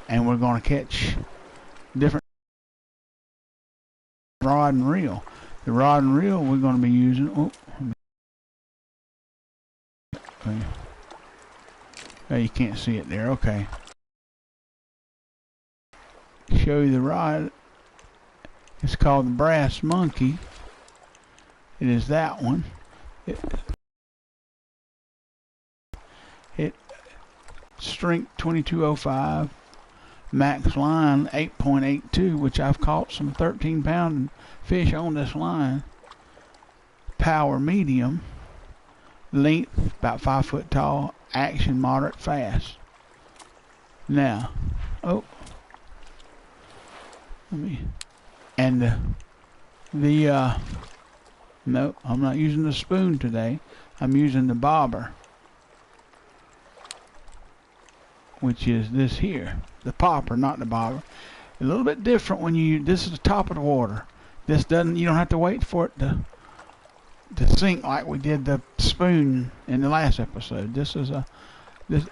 and we're going to catch different rod and reel. The rod and reel we're going to be using. Okay. Oh, you can't see it there. Okay. Show you the rod. It's called the Brass Monkey. It is that one. It strength 2205, max line 8.82, which I've caught some 13-pound fish on this line. Power medium, length about 5 foot tall, action moderate fast. Now, let me, and no, I'm not using the spoon today. I'm using the bobber, which is this here, the popper, not the bobber. A little bit different when you, this is the top of the water. This doesn't, you don't have to wait for it to sink like we did the spoon in the last episode. This is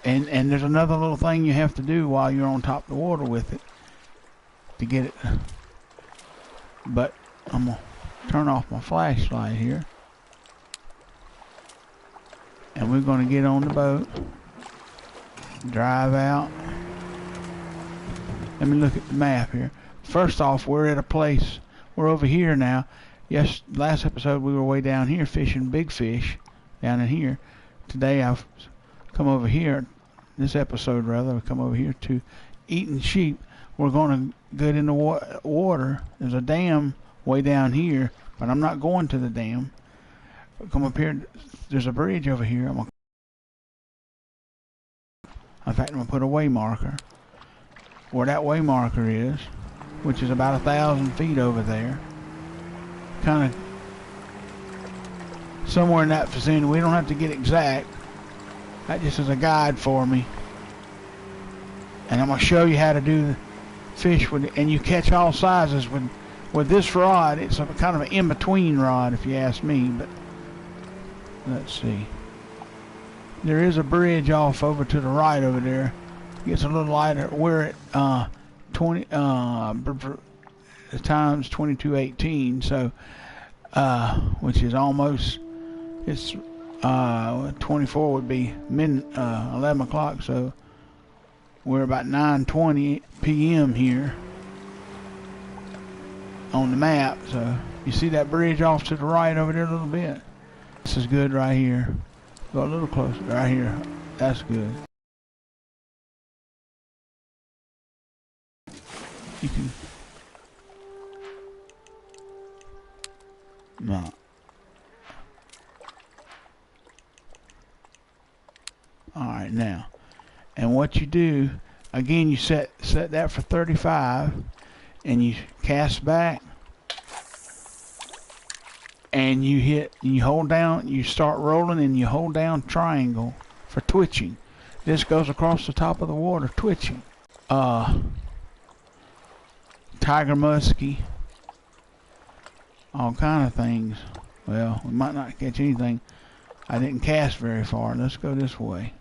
and there's another little thing you have to do while you're on top of the water with it to get it. But I'm gonna turn off my flashlight here, and we're gonna get on the boat, drive out. Let me look at the map here. First off, we're at a place, we're over here now. Yes, last episode we were way down here fishing big fish down in here. Today I've come over here, this episode rather, I've come over here to eating sheep. We're going to get in the water. There's a dam way down here, but I'm not going to the dam. We'll come up here, there's a bridge over here. In fact, I'm going to put a way marker where that way marker is, which is about 1,000 feet over there. Kind of somewhere in that vicinity. We don't have to get exact. That just is a guide for me. And I'm going to show you how to do the fish with it. And you catch all sizes with this rod. It's a kind of an in-between rod, if you ask me. But let's see. There is a bridge off over to the right over there. Gets a little lighter. We're at 20 times 2218, so which is almost, it's 24 would be 11 o'clock, so we're about 9:20 p.m. here on the map. So you see that bridge off to the right over there a little bit. This is good right here. Go a little closer right here. That's good. You can no. Alright, now. And what you do, again, you set that for 35, and you cast back, and you hold down, you start rolling, and you hold down triangle for twitching. This goes across the top of the water, twitching. Tiger muskie, all kind of things. Well, we might not catch anything. I didn't cast very far. Let's go this way.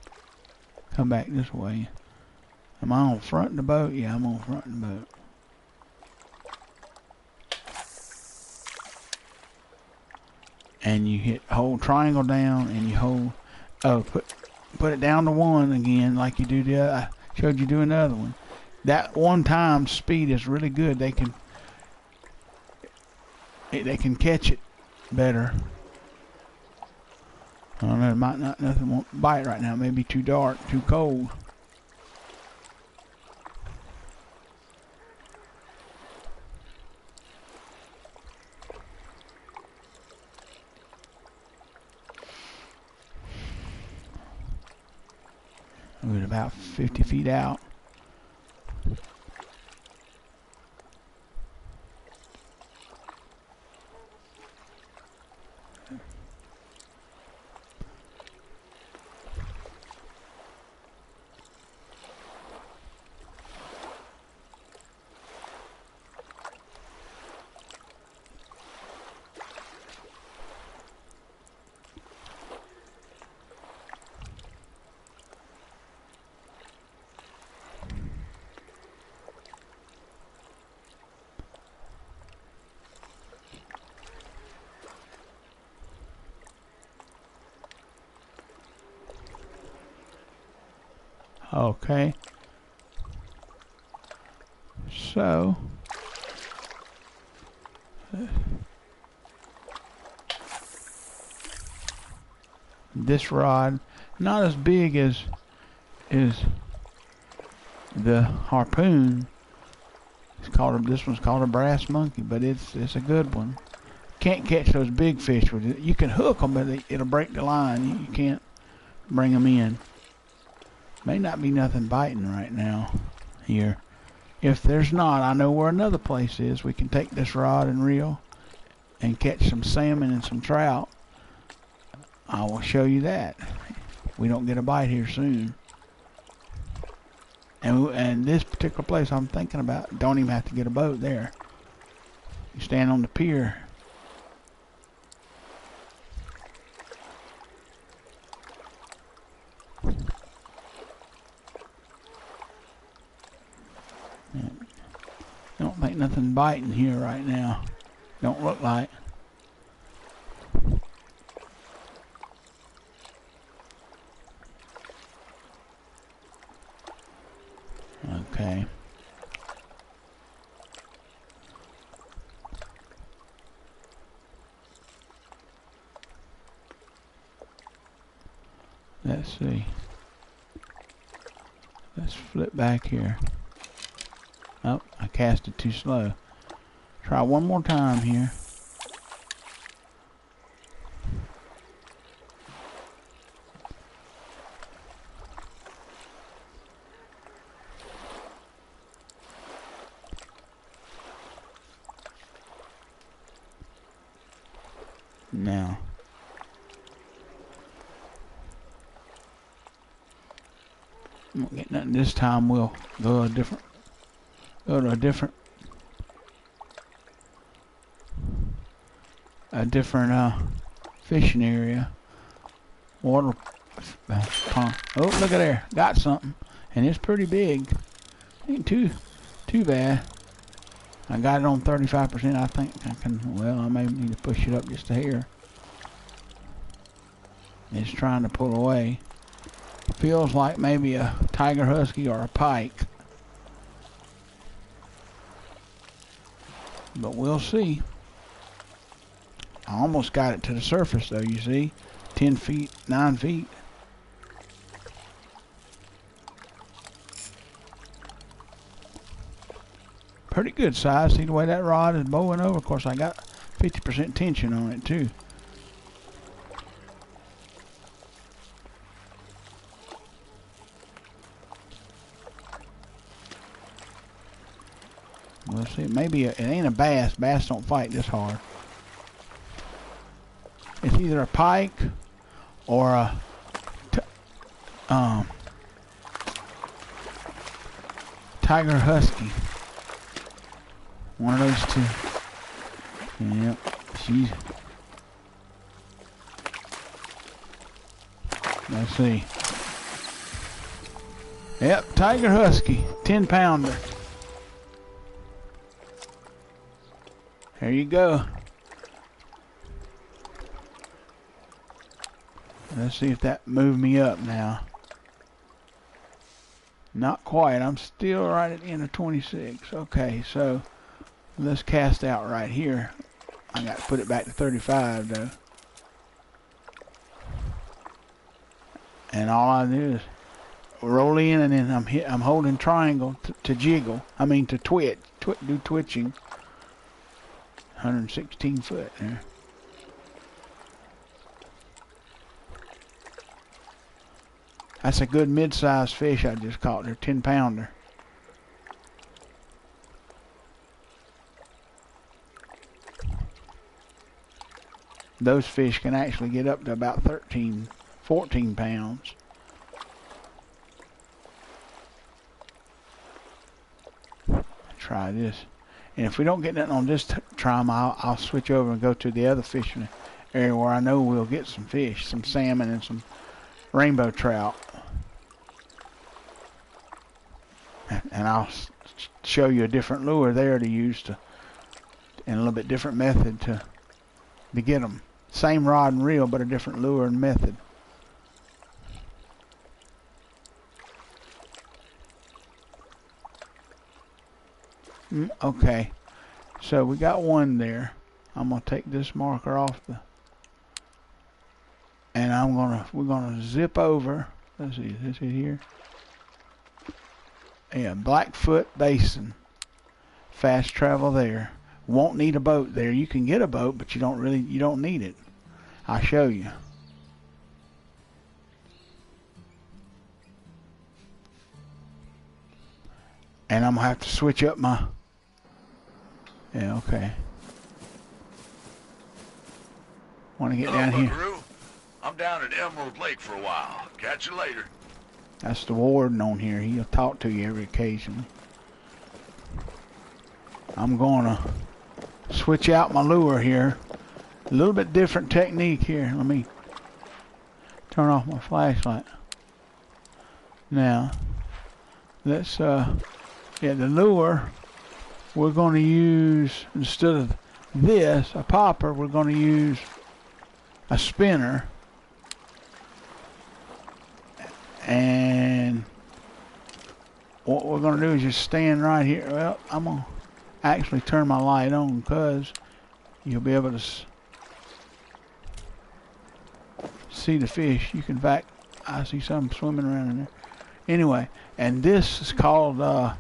Come back this way. Am I on front of the boat? Yeah, I'm on front of the boat. And you hold triangle down, and you hold, put it down to 1 again, like you do the other. I showed you doing the other one. That 1 time speed is really good. They can catch it better. I don't know, it might not, nothing won't bite right now. It may be too dark, too cold. We're about 50 feet out. Okay. So this rod, not as big as the harpoon. This one's called a brass monkey, but it's a good one. Can't catch those big fish with it. You can hook them, but it'll break the line. You can't bring them in. May not be nothing biting right now here. If there's not, I know where another place is. We can take this rod and reel and catch some salmon and some trout. I will show you that. We don't get a bite here soon. And this particular place I'm thinking about, don't even have to get a boat there. You stand on the pier. Don't think nothing biting here right now. Don't look like. Okay. Let's see. Let's flip back here. Oh, I cast it too slow. Try one more time here. Now. Won't get nothing this time. We'll go to a different fishing area. Water pond. Oh, look at there. Got something. And it's pretty big. Ain't too bad. I got it on 35%. I think I can, well, I may need to push it up just a hair. It's trying to pull away. Feels like maybe a tiger husky or a pike. But we'll see. I almost got it to the surface though, you see. 10 feet, 9 feet. Pretty good size. See the way that rod is bowing over? Of course, I got 50% tension on it too. We'll see. Maybe it ain't a bass. Bass don't fight this hard. It's either a pike or a tiger husky. One of those two. Yep. She's. Let's see. Yep, tiger husky, 10-pounder. There you go. Let's see if that moved me up now. Not quite. I'm still right at the end of 26. Okay, so let's cast out right here. I got to put it back to 35 though. And all I do is roll in, and then I'm holding triangle to jiggle. I mean to twitch, do twitching. 116 foot there. That's a good mid-sized fish I just caught there, 10-pounder. Those fish can actually get up to about 13, 14 pounds. Try this. And if we don't get nothing on this trim, I'll switch over and go to the other fishing area where I know we'll get some fish, some salmon and some rainbow trout. And I'll show you a different lure there to use and a little bit different method to get them. Same rod and reel, but a different lure and method. Okay, so we got one there. I'm gonna take this marker off and we're gonna zip over. Let's see, is this it here? Yeah, Blackfoot Basin. Fast travel there. Won't need a boat there. You can get a boat, but you don't need it. I'll show you. And I'm gonna have to switch up my. Yeah, okay. Want to get down here? Buckaroo. I'm down at Emerald Lake for a while. Catch you later. That's the warden on here. He'll talk to you every occasion. I'm gonna switch out my lure here. A little bit different technique here. Let me turn off my flashlight. Now, let's yeah, the lure we're gonna use, instead of this, a popper, we're gonna use a spinner. And what we're gonna do is just stand right here. Well, I'm gonna actually turn my light on because you'll be able to see the fish. You can back. I see some swimming around in there. Anyway, and this is called well,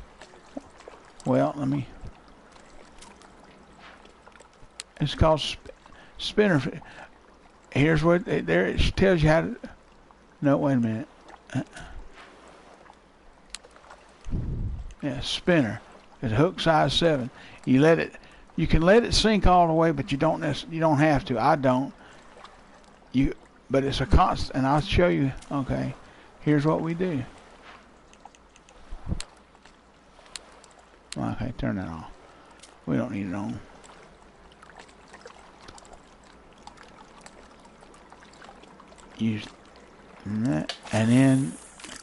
it's called spinner. Here's what there it tells you how to. No, wait a minute. Yeah, spinner. It's hook size 7. You can let it sink all the way, but you don't have to. I don't. But it's a constant, and I'll show you. Okay, here's what we do. Okay, turn that off. We don't need it on. Use that, and then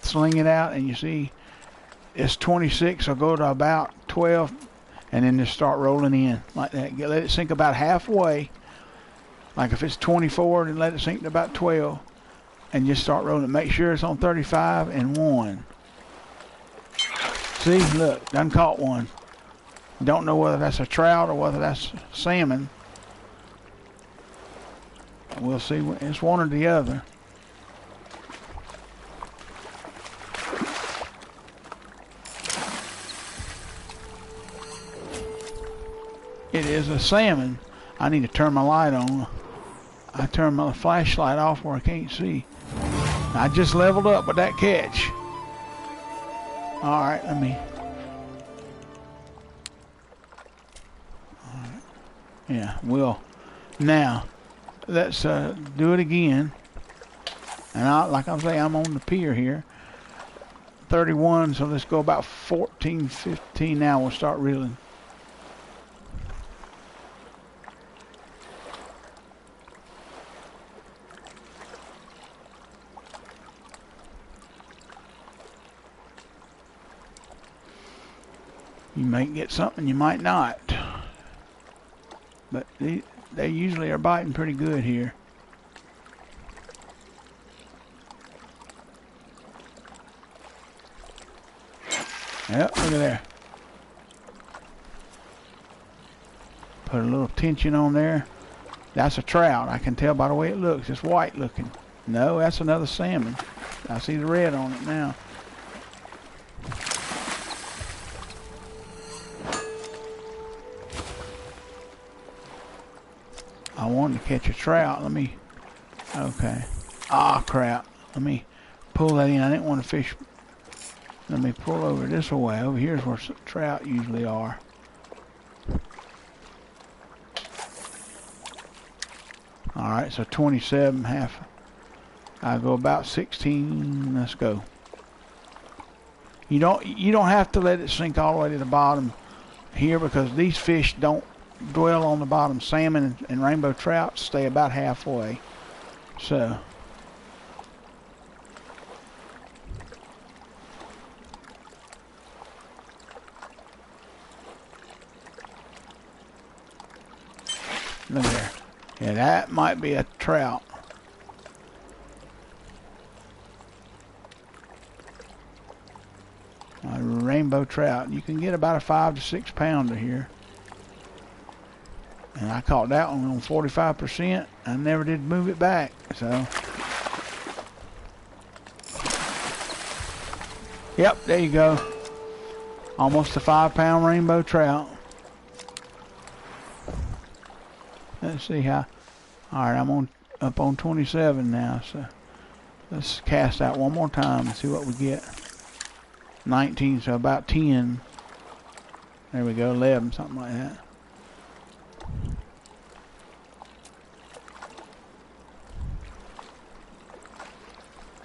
sling it out, and you see it's 26. I'll go to about 12, and then just start rolling in like that. Let it sink about halfway. Like if it's 24, then let it sink to about 12, and just start rolling. Make sure it's on 35 and 1. See, look, done caught one. Don't know whether that's a trout or whether that's salmon. We'll see. It's one or the other. It is a salmon. I need to turn my light on. I turned my flashlight off where I can't see. I just leveled up with that catch. All right, let me. All right. Yeah, we'll. Now, let's do it again. And like I say, I'm on the pier here. 31, so let's go about 14, 15 now. We'll start reeling. You might get something, you might not. But they usually are biting pretty good here. Yep, look at there. Put a little tension on there. That's a trout. I can tell by the way it looks. It's white looking. No, that's another salmon. I see the red on it now. I wanted to catch a trout. Let me. Okay. Ah, crap. Let me pull that in. I didn't want to fish. Let me pull over this way. Over here's where trout usually are. All right, so 27 half. I go about 16. Let's go. You don't have to let it sink all the way to the bottom here because these fish don't dwell on the bottom. Salmon and rainbow trout stay about halfway. So look there. Yeah, that might be a trout. rainbow trout. You can get about a 5 to 6 pounder here. And I caught that one on 45%. I never did move it back, so. Yep, there you go. Almost a 5-pound rainbow trout. Let's see how. Alright, I'm up on 27 now, so let's cast out one more time and see what we get. 19, so about 10. There we go, 11, something like that.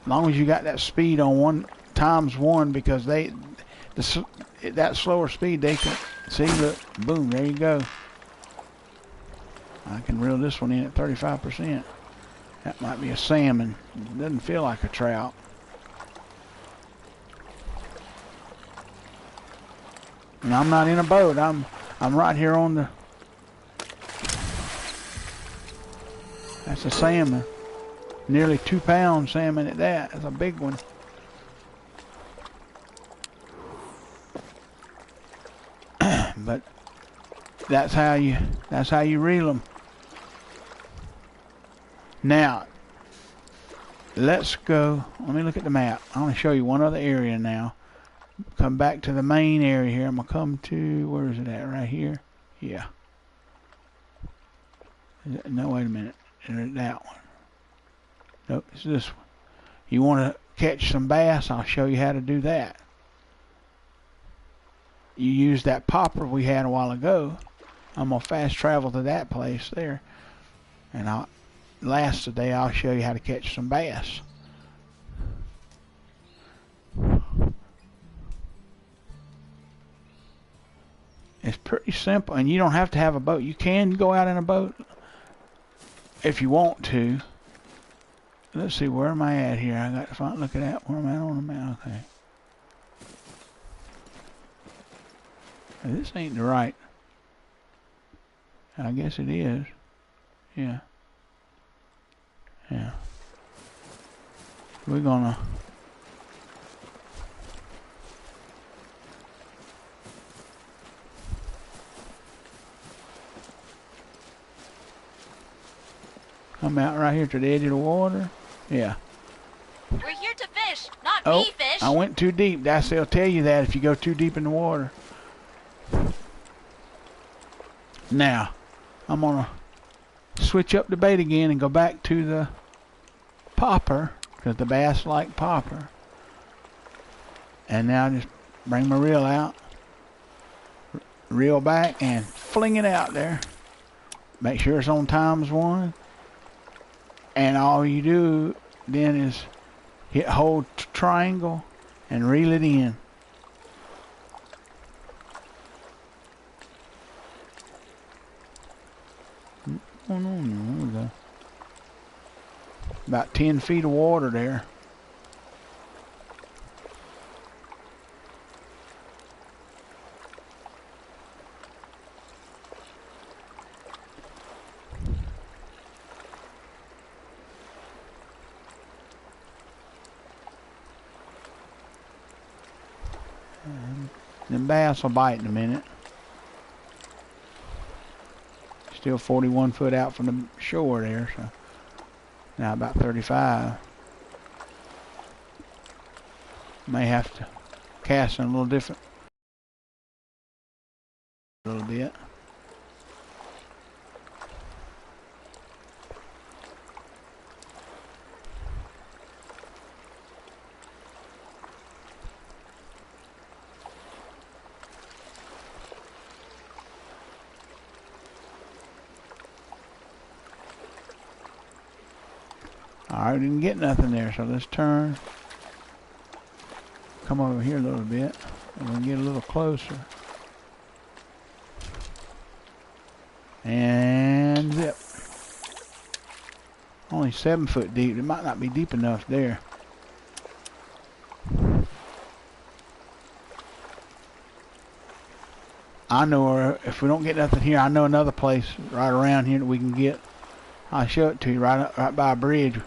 As long as you got that speed on 1 times 1, because that slower speed, they can see, look, boom, there you go. I can reel this one in at 35%. That might be a salmon. It doesn't feel like a trout. And I'm not in a boat. I'm right here on the. That's a salmon. Nearly 2-pound salmon at that. That's a big one. But that's how you reel them. Now, let's go. Let me look at the map. I want to show you one other area now. Come back to the main area here. I'm gonna come to, where is it at? Right here. Yeah. No, wait a minute. That one. Nope, it's this one. You want to catch some bass? I'll show you how to do that. You use that popper we had a while ago. I'm gonna fast travel to that place there, and last today I'll show you how to catch some bass. It's pretty simple, and you don't have to have a boat. You can go out in a boat if you want to. Let's see, where am I at here? I got to find, look at that. Where am I on the map? Okay. This ain't the right. I guess it is. Yeah. Yeah. We're gonna. I'm out right here to the edge of the water. Yeah. We're here to fish, not Oh, be fish. I went too deep. They'll tell you that if you go too deep in the water. Now, I'm gonna switch up the bait again and go back to the popper, because the bass like popper. And now just bring my reel out, reel back, and fling it out there. Make sure it's on ×1. And all you do then is hold triangle and reel it in. Oh, no. About 10 feet of water there. Them bass will bite in a minute. Still 41 foot out from the shore there, so now about 35. May have to cast in a little different, a little bit. Alright, didn't get nothing there, so let's turn. Come over here a little bit, and we'll get a little closer. And zip. Only 7 foot deep. It might not be deep enough there. I know if we don't get nothing here, I know another place right around here that we can get. I'll show it to you right by a bridge.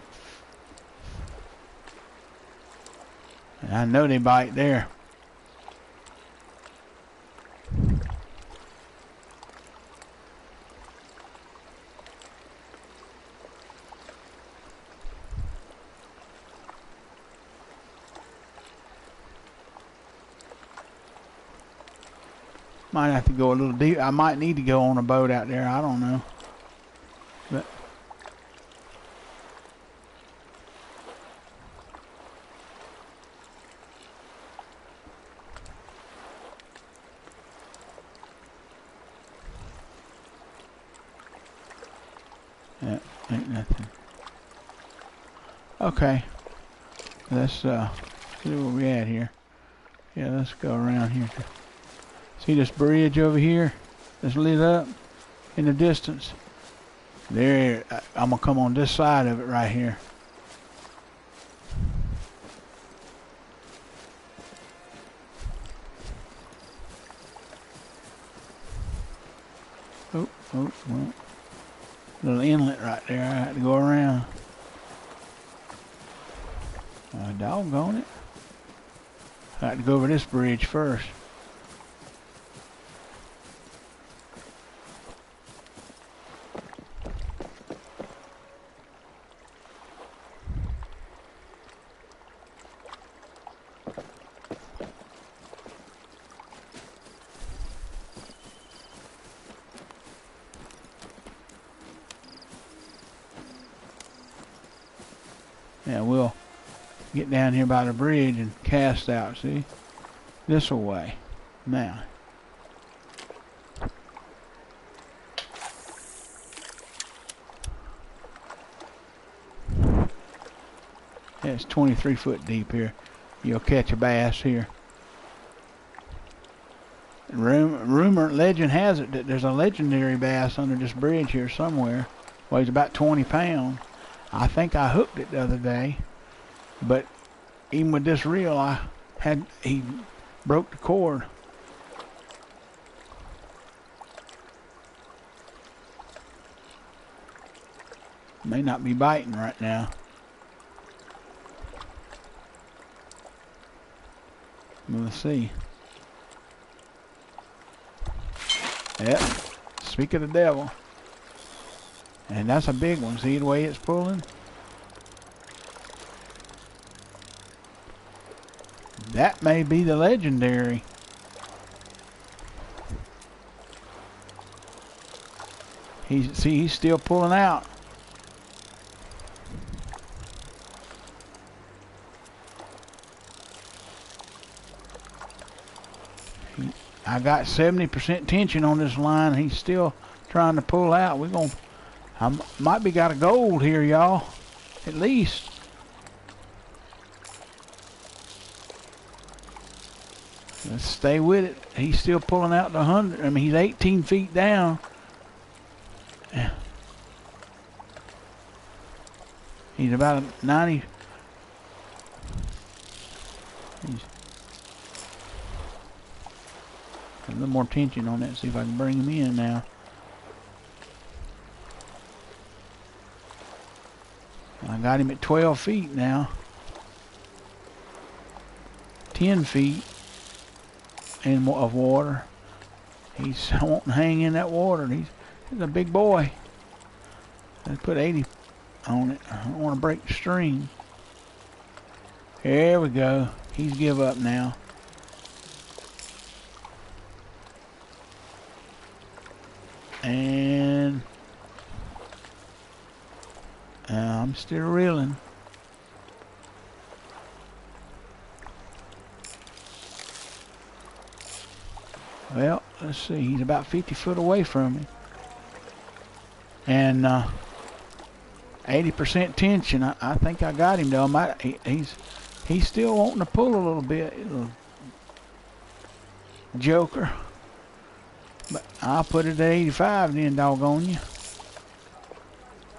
And I know they bite there. Might have to go a little deep. I might need to go on a boat out there. I don't know. But yeah, ain't nothing. Okay. Let's see where we at here. Yeah, let's go around here. See this bridge over here that's lit up in the distance? There, I'm gonna come on this side of it right here. Oh, well. Little inlet right there. I had to go around. Doggone it. I had to go over this bridge first. Yeah, we'll get down here by the bridge and cast out, see? This way. Now. Yeah, it's 23 foot deep here. You'll catch a bass here. Legend has it that there's a legendary bass under this bridge here somewhere. Weighs about 20 pounds. I think I hooked it the other day, but even with this reel, he broke the cord. May not be biting right now. We'll see. Yep. Speak of the devil. And that's a big one. See the way it's pulling? That may be the legendary. He's still pulling out. I got 70% tension on this line. He's still trying to pull out. I might be got a gold here, y'all. At least. Let's stay with it. He's still pulling out the 100. I mean, he's 18 feet down. He's about a 90. He's a little more tension on that. See if I can bring him in now. I got him at 12 feet now. 10 feet of water. He's wanting to hang in that water. He's a big boy. Let's put 80 on it. I don't want to break the stream. There we go. He's give up now. And I'm still reeling. Well, let's see. He's about 50 foot away from me. And 80% tension. I think I got him though. He's still wanting to pull a little bit. Little joker. But I'll put it at 85 then, doggone you.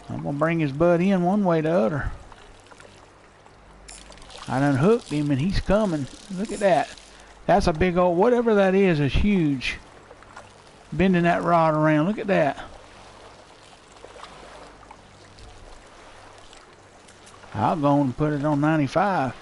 I'm going to bring his bud in one way or the other. I done hooked him and he's coming. Look at that. That's a big old, whatever that is huge. Bending that rod around. Look at that. I'll go and put it on 95.